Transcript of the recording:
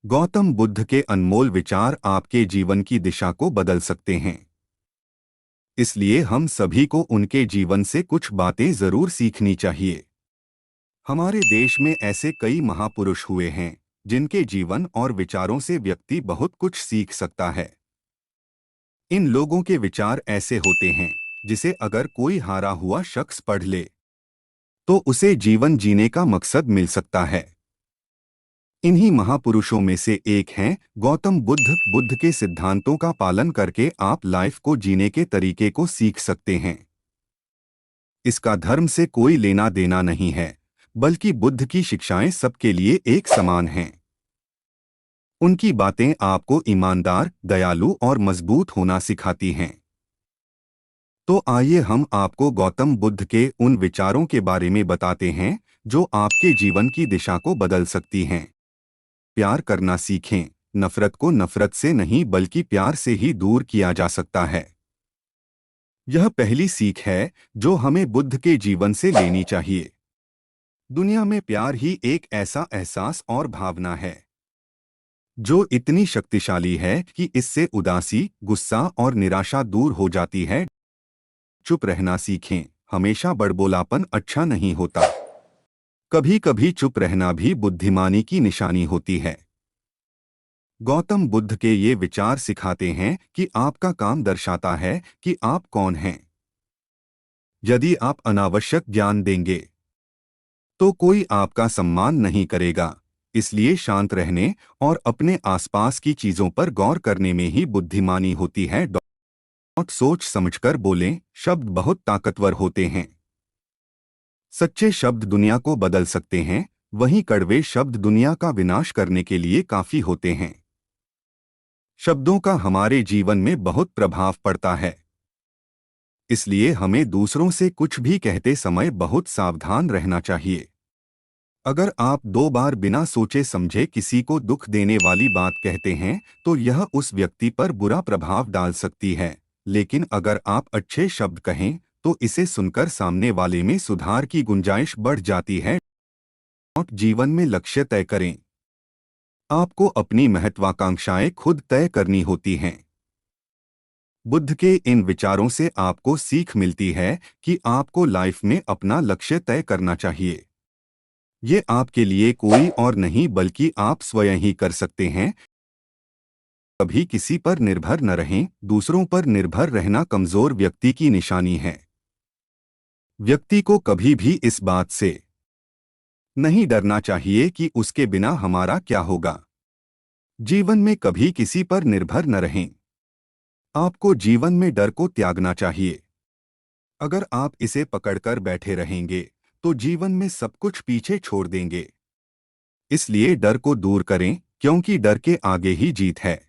गौतम बुद्ध के अनमोल विचार आपके जीवन की दिशा को बदल सकते हैं। इसलिए हम सभी को उनके जीवन से कुछ बातें जरूर सीखनी चाहिए। हमारे देश में ऐसे कई महापुरुष हुए हैं जिनके जीवन और विचारों से व्यक्ति बहुत कुछ सीख सकता है। इन लोगों के विचार ऐसे होते हैं जिसे अगर कोई हारा हुआ शख्स पढ़ ले तो उसे जीवन जीने का मकसद मिल सकता है। इन्हीं महापुरुषों में से एक हैं गौतम बुद्ध। बुद्ध के सिद्धांतों का पालन करके आप लाइफ को जीने के तरीके को सीख सकते हैं। इसका धर्म से कोई लेना देना नहीं है, बल्कि बुद्ध की शिक्षाएं सबके लिए एक समान हैं। उनकी बातें आपको ईमानदार, दयालु और मजबूत होना सिखाती हैं। तो आइए हम आपको गौतम बुद्ध के उन विचारों के बारे में बताते हैं जो आपके जीवन की दिशा को बदल सकती हैं। प्यार करना सीखें। नफरत को नफरत से नहीं बल्कि प्यार से ही दूर किया जा सकता है। यह पहली सीख है जो हमें बुद्ध के जीवन से लेनी चाहिए। दुनिया में प्यार ही एक ऐसा एहसास और भावना है जो इतनी शक्तिशाली है कि इससे उदासी, गुस्सा और निराशा दूर हो जाती है। चुप रहना सीखें। हमेशा बड़बोलापन अच्छा नहीं होता। कभी कभी चुप रहना भी बुद्धिमानी की निशानी होती है। गौतम बुद्ध के ये विचार सिखाते हैं कि आपका काम दर्शाता है कि आप कौन हैं। यदि आप अनावश्यक ज्ञान देंगे तो कोई आपका सम्मान नहीं करेगा। इसलिए शांत रहने और अपने आसपास की चीजों पर गौर करने में ही बुद्धिमानी होती है। सोच समझकर बोलें। शब्द बहुत ताकतवर होते हैं। सच्चे शब्द दुनिया को बदल सकते हैं, वहीं कड़वे शब्द दुनिया का विनाश करने के लिए काफी होते हैं। शब्दों का हमारे जीवन में बहुत प्रभाव पड़ता है। इसलिए हमें दूसरों से कुछ भी कहते समय बहुत सावधान रहना चाहिए। अगर आप 2 बार बिना सोचे समझे किसी को दुख देने वाली बात कहते हैं तो यह उस व्यक्ति पर बुरा प्रभाव डाल सकती है। लेकिन अगर आप अच्छे शब्द कहें तो इसे सुनकर सामने वाले में सुधार की गुंजाइश बढ़ जाती है। जीवन में लक्ष्य तय करें। आपको अपनी महत्वाकांक्षाएं खुद तय करनी होती हैं। बुद्ध के इन विचारों से आपको सीख मिलती है कि आपको लाइफ में अपना लक्ष्य तय करना चाहिए। ये आपके लिए कोई और नहीं बल्कि आप स्वयं ही कर सकते हैं। कभी किसी पर निर्भर न रहें। दूसरों पर निर्भर रहना कमजोर व्यक्ति की निशानी है। व्यक्ति को कभी भी इस बात से नहीं डरना चाहिए कि उसके बिना हमारा क्या होगा। जीवन में कभी किसी पर निर्भर न रहें। आपको जीवन में डर को त्यागना चाहिए। अगर आप इसे पकड़कर बैठे रहेंगे तो जीवन में सब कुछ पीछे छोड़ देंगे। इसलिए डर को दूर करें, क्योंकि डर के आगे ही जीत है।